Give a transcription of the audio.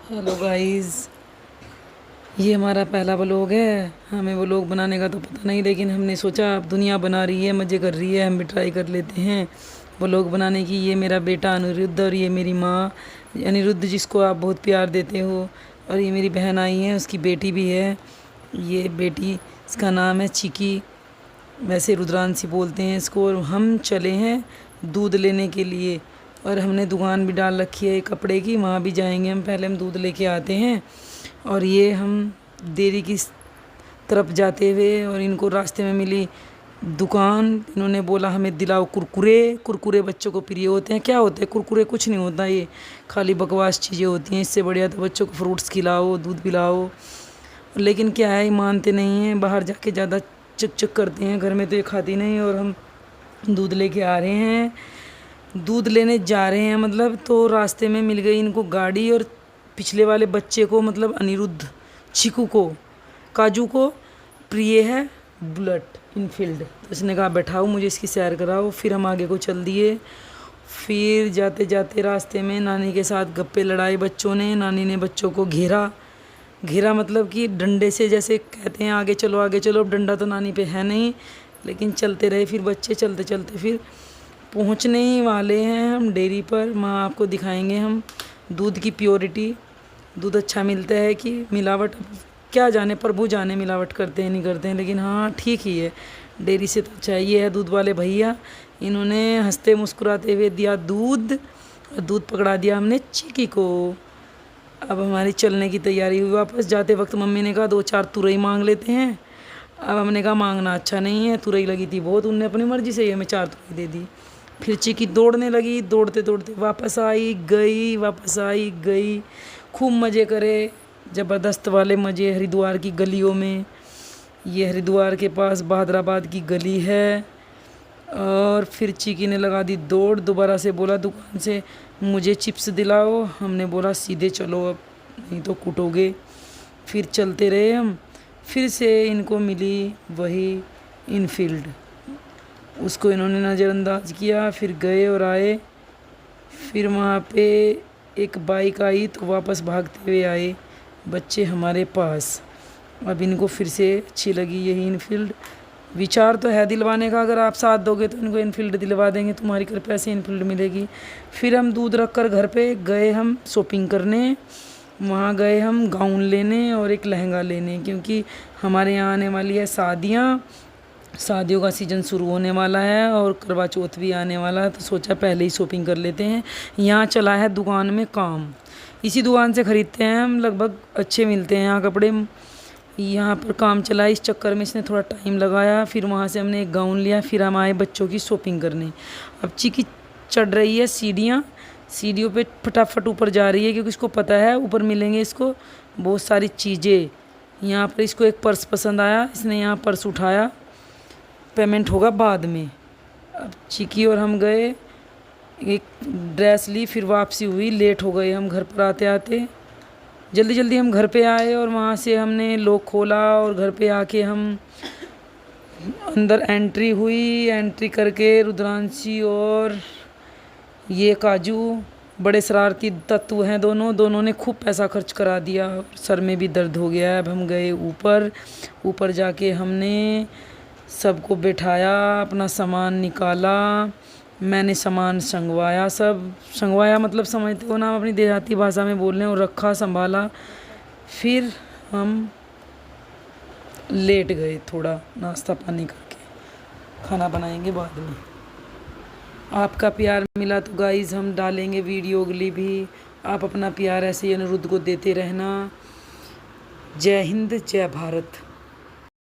Hello guys, ये हमारा पहला व्लॉग है। हमें व्लॉग बनाने का तो पता नहीं, लेकिन हमने सोचा अब दुनिया बना रही है, मज़े कर रही है, हम भी ट्राई कर लेते हैं व्लॉग बनाने की। ये मेरा बेटा अनिरुद्ध और ये मेरी माँ अनिरुद्ध, जिसको आप बहुत प्यार देते हो। और ये मेरी बहन आई है, उसकी बेटी भी है। ये बेटी, इसका नाम है चिकी, वैसे रुद्रांशी बोलते हैं इसको। और हम चले हैं दूध लेने के लिए, और हमने दुकान भी डाल रखी है कपड़े की, वहाँ भी जाएंगे हम। पहले हम दूध लेके आते हैं। और ये हम डेयरी की तरफ जाते हुए, और इनको रास्ते में मिली दुकान। इन्होंने बोला हमें दिलाओ कुरकुरे। कुरकुरे बच्चों को प्रिय होते हैं। क्या होते हैं कुरकुरे? कुछ नहीं होता, ये खाली बकवास चीज़ें होती हैं। इससे बढ़िया तो बच्चों को फ्रूट्स खिलाओ, दूध पिलाओ। लेकिन क्या है, मानते नहीं हैं, बाहर जाके ज़्यादा चक चक करते हैं। घर में तो ये खाती नहीं। और हम दूध लेके आ रहे हैं, दूध लेने जा रहे हैं मतलब। तो रास्ते में मिल गई इनको गाड़ी, और पिछले वाले बच्चे को, मतलब अनिरुद्ध, चीकू को, काजू को प्रिय है बुलेट इनफील्ड। तो इसने कहा बैठाओ, मुझे इसकी सैर कराओ। फिर हम आगे को चल दिए। फिर जाते जाते रास्ते में नानी के साथ गप्पे लड़ाए बच्चों ने। नानी ने बच्चों को घेरा। घेरा मतलब कि डंडे से, जैसे कहते हैं आगे चलो आगे चलो। अब डंडा तो नानी पे है नहीं, लेकिन चलते रहे। फिर बच्चे चलते चलते फिर पहुंचने ही वाले हैं हम डेयरी पर। वहाँ आपको दिखाएंगे हम दूध की प्योरिटी। दूध अच्छा मिलता है कि मिलावट, क्या जाने, प्रभु जाने मिलावट करते हैं नहीं करते हैं। लेकिन हाँ, ठीक ही है, डेयरी से तो चाहिए है। दूध वाले भैया, इन्होंने हंसते मुस्कुराते हुए दिया दूध, और दूध पकड़ा दिया हमने चीकी को। अब हमारी चलने की तैयारी हुई। वापस जाते वक्त मम्मी ने कहा 2-4 तुरई मांग लेते हैं। अब हमने कहा मांगना अच्छा नहीं है, तुरई लगी थी बहुत, उनने अपनी मर्ज़ी से ही हमें 4 तुरई दे दी। फिर चीकी दौड़ने लगी, दौड़ते दौड़ते वापस आई गई, वापस आई गई। खूब मज़े करे, ज़बरदस्त वाले मज़े हरिद्वार की गलियों में। ये हरिद्वार के पास बहादुराबाद की गली है। और फिर चीकी ने लगा दी दौड़। दोबारा से बोला दुकान से मुझे चिप्स दिलाओ। हमने बोला सीधे चलो, अब नहीं तो कूटोगे। फिर चलते रहे हम। फिर से इनको मिली वही इनफील्ड, उसको इन्होंने नज़रअंदाज किया। फिर गए और आए। फिर वहाँ पे एक बाइक आई, तो वापस भागते हुए आए बच्चे हमारे पास। अब इनको फिर से अच्छी लगी यही इनफील्ड। विचार तो है दिलवाने का, अगर आप साथ दोगे तो इनको इनफील्ड दिलवा देंगे, तुम्हारी कृपया से इनफील्ड मिलेगी। फिर हम दूध रख कर घर पे गए, हम शॉपिंग करने। वहाँ गए हम गाउन लेने और एक लहंगा लेने, क्योंकि हमारे यहाँ आने वाली है शादियाँ। शादियों का सीज़न शुरू होने वाला है और करवा चौथ भी आने वाला है, तो सोचा पहले ही शॉपिंग कर लेते हैं। यहाँ चला है दुकान में काम, इसी दुकान से ख़रीदते हैं हम, लगभग अच्छे मिलते हैं यहाँ कपड़े। यहाँ पर काम चला, इस चक्कर में इसने थोड़ा टाइम लगाया। फिर वहाँ से हमने एक गाउन लिया। फिर हम आए बच्चों की शॉपिंग करने। अब चीकी चढ़ रही है सीढ़ियाँ, सीढ़ियों पे फटाफट ऊपर जा रही है, क्योंकि इसको पता है ऊपर मिलेंगे इसको बहुत सारी चीज़ें। यहाँ पर इसको एक पर्स पसंद आया, इसने यहाँ पर्स उठाया, पेमेंट होगा बाद में। अब चीकी और हम गए, एक ड्रेस ली, फिर वापसी हुई। लेट हो गए हम घर पर आते आते। जल्दी जल्दी हम घर पे आए, और वहाँ से हमने लॉक खोला, और घर पे आके हम अंदर एंट्री हुई। एंट्री करके रुद्रांशी और ये काजू, बड़े शरारती तत्व हैं दोनों, दोनों ने खूब पैसा खर्च करा दिया। सर में भी दर्द हो गया। अब हम गए ऊपर। ऊपर जाके हमने सबको बैठाया, अपना सामान निकाला। मैंने सामान संगवाया, सब संगवाया मतलब समझते हो ना, हम अपनी देहाती भाषा में बोल रहे हैं, और रखा, संभाला। फिर हम लेट गए, थोड़ा नाश्ता पानी करके, खाना बनाएंगे बाद में। आपका प्यार मिला तो गाइज़ हम डालेंगे वीडियो अगली भी। आप अपना प्यार ऐसे ही अनिरुद्ध को देते रहना। जय हिंद, जय भारत।